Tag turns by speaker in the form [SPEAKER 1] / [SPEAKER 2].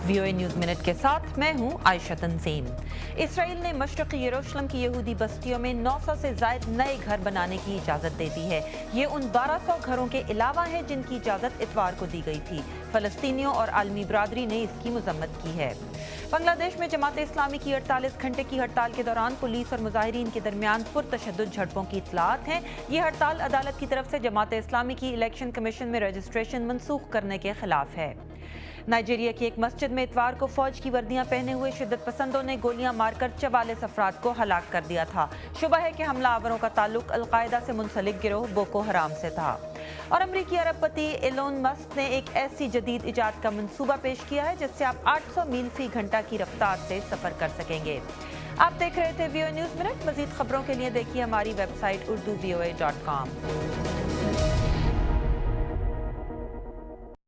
[SPEAKER 1] VOA news minute के साथ मैं हूं आयशा तंजीम। इसराइल ने मशरक़ी यरूशलेम की यहूदी बस्तियों में 900 से ज़ायद नए घर बनाने की इजाज़त दे दी है। ये उन 1200 घरों के अलावा है जिनकी इजाज़त इतवार को दी गई थी। फ़लस्तीनियों और आलमी बरादरी ने इसकी मज़म्मत की है। बांग्लादेश में जमात इस्लामी की 48 घंटे की हड़ताल के दौरान पुलिस और मुजाहिरीन के दरमियान पुरतशद्दुद झड़पों की इत्तलात हैं। ये हड़ताल अदालत की तरफ से जमात इस्लामी की इलेक्शन कमीशन में रजिस्ट्रेशन मनसूख करने के खिलाफ है। नाइजीरिया की एक मस्जिद में इतवार को फौज की वर्दियां पहने हुए शिद्दत पसंदों ने गोलियां मारकर 44 अफराद को हलाक कर दिया था। शुबह है कि हमलावरों का ताल्लुक अलकायदा से मुंसलिक गिरोह बोको हराम से था। और अमरीकी अरबपति एलोन मस्क ने एक ऐसी जदीद इजाद का मंसूबा पेश किया है जिससे आप 800 मील फी घंटा की रफ्तार से सफर कर सकेंगे। आप देख रहे थे VOA न्यूज़ मिनट। मजीद खबरों के लिए देखिए हमारी वेबसाइट urduvoa.com।